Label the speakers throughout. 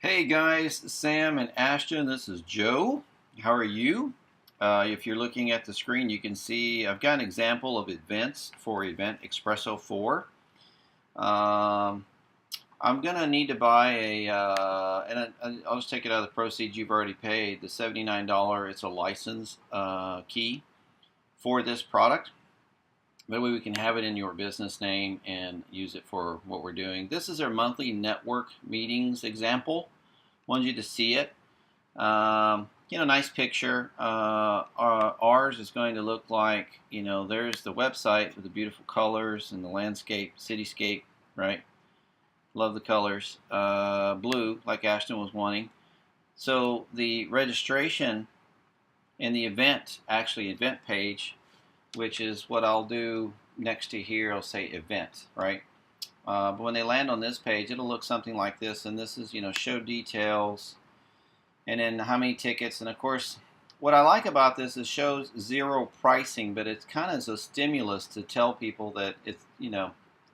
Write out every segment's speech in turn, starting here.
Speaker 1: Hey guys, Sam and Ashton, this is Joe. How are you? If you're looking at the screen, you can see I've got an example of events for Event Espresso 4. Um, I'm going to need to buy I'll just take it out of the proceeds you've already paid, the $79, it's a license key for this product. That way we can have it in your business name and use it for what we're doing. This is our monthly network meetings example. Wanted you to see it. Nice picture. Ours is going to look like, there's the website with the beautiful colors and the landscape, cityscape, right? Love the colors. Blue, like Ashton was wanting. So the registration and the event page, which is what I'll do next to here, I'll say event, right? But when they land on this page, it'll look something like this, and this is, show details, and then how many tickets, and of course, what I like about this is shows zero pricing, but it's kind of a stimulus to tell people that it's,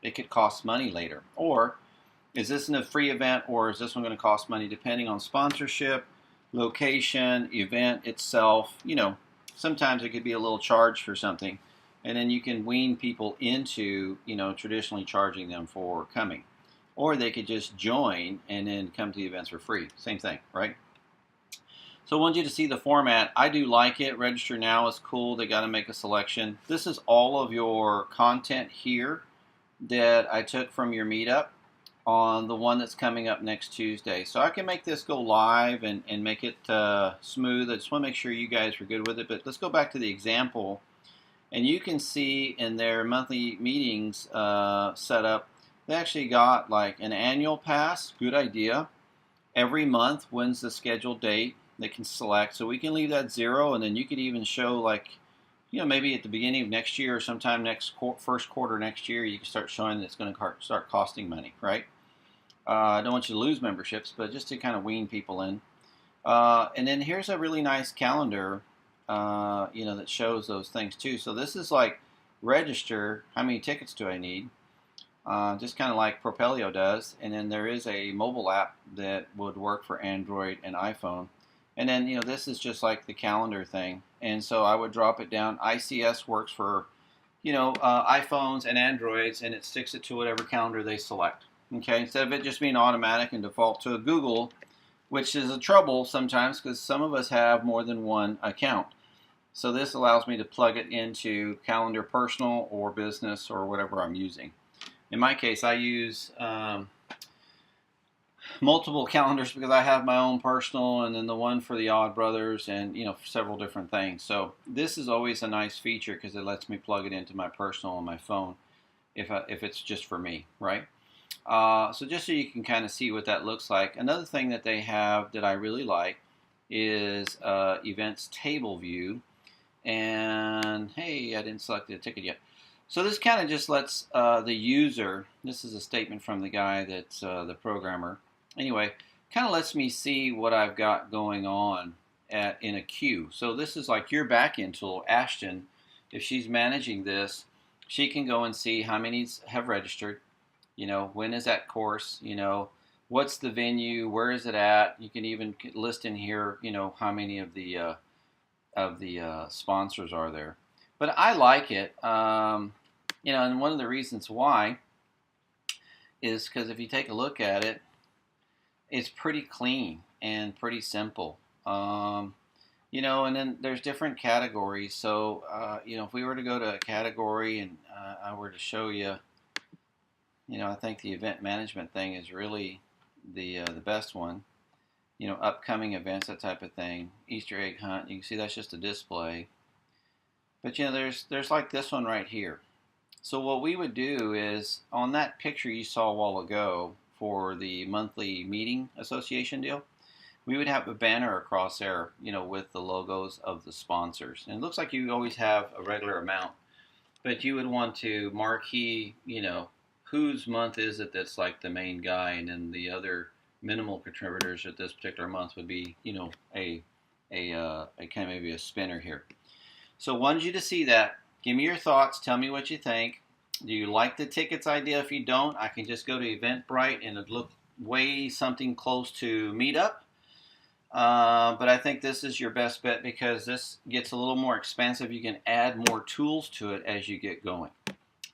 Speaker 1: it could cost money later. Or is this a free event, or is this one going to cost money, depending on sponsorship, location, event itself. Sometimes it could be a little charge for something, and then you can wean people into, traditionally charging them for coming. Or they could just join and then come to the events for free. Same thing, right? So I want you to see the format. I do like it. Register now is cool. They got to make a selection. This is all of your content here that I took from your meetup on the one that's coming up next Tuesday. So I can make this go live and make it smooth. I just want to make sure you guys are good with it. But let's go back to the example. And you can see in their monthly meetings setup, they actually got like an annual pass. Good idea. Every month, when's the scheduled date? They can select. So we can leave that 0, and then you could even show like, maybe at the beginning of next year or sometime first quarter next year, you can start showing that it's going to start costing money, right? I don't want you to lose memberships, but just to kind of wean people in. And then here's a really nice calendar, that shows those things too. So this is like register, how many tickets do I need? Just kind of like Propelio does. And then there is a mobile app that would work for Android and iPhone. And then, this is just like the calendar thing. And so I would drop it down. ICS works for, iPhones and Androids, and it sticks it to whatever calendar they select. Okay, instead of it just being automatic and default to a Google, which is a trouble sometimes because some of us have more than one account. So this allows me to plug it into Calendar Personal or Business or whatever I'm using. In my case, I use multiple calendars because I have my own personal and then the one for the Odd Brothers and several different things. So this is always a nice feature because it lets me plug it into my personal on my phone if it's just for me, right? So just so you can kind of see what that looks like. Another thing that they have that I really like is Events Table View. And hey, I didn't select the ticket yet. So this kind of just lets the user, this is a statement from the guy that's the programmer. Anyway, kind of lets me see what I've got going on in a queue. So this is like your back-end tool, Ashton. If she's managing this, she can go and see how many have registered. When is that course? What's the venue? Where is it at? You can even list in here, how many of the sponsors are there. But I like it, and one of the reasons why is because if you take a look at it, it's pretty clean and pretty simple. And then there's different categories. So, if we were to go to a category and I were to show you, I think the event management thing is really the best one. Upcoming events, that type of thing. Easter egg hunt. You can see that's just a display. But there's like this one right here. So what we would do is on that picture you saw a while ago for the monthly meeting association deal, we would have a banner across there, with the logos of the sponsors. And it looks like you always have a regular amount, but you would want to marquee, whose month is it that's like the main guy, and then the other minimal contributors at this particular month would be, a kind of maybe a spinner here. So wanted you to see that. Give me your thoughts. Tell me what you think. Do you like the tickets idea? If you don't, I can just go to Eventbrite and way something close to Meetup. But I think this is your best bet because this gets a little more expansive. You can add more tools to it as you get going.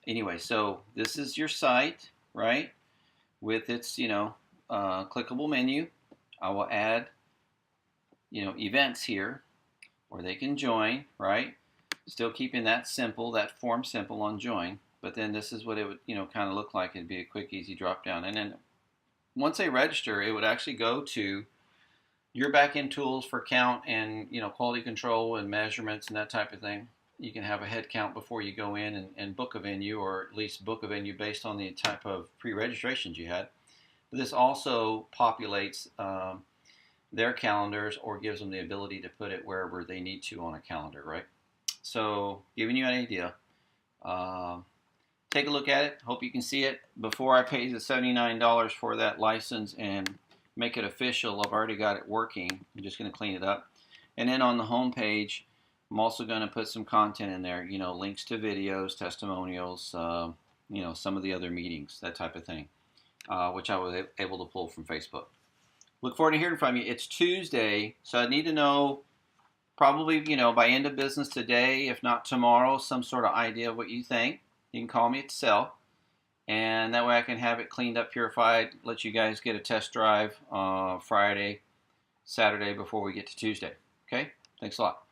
Speaker 1: Anyway, so this is your site, right? With its, clickable menu. I will add, events here where they can join, right? Still keeping that simple, that form simple on join. But then this is what it would, kind of look like. It'd be a quick, easy drop down. And then once they register, it would actually go to your backend tools for count and quality control and measurements and that type of thing. You can have a head count before you go in and book a venue, or at least book a venue based on the type of pre-registrations you had. But this also populates their calendars or gives them the ability to put it wherever they need to on a calendar, right? So giving you an idea. Take a look at it. Hope you can see it. Before I pay the $79 for that license and make it official, I've already got it working. I'm just going to clean it up. And then on the home page, I'm also going to put some content in there, links to videos, testimonials, some of the other meetings, that type of thing, which I was able to pull from Facebook. Look forward to hearing from you. It's Tuesday, so I need to know probably, by end of business today, if not tomorrow, some sort of idea of what you think. You can call me at cell, and that way I can have it cleaned up, purified, let you guys get a test drive Friday, Saturday before we get to Tuesday. Okay? Thanks a lot.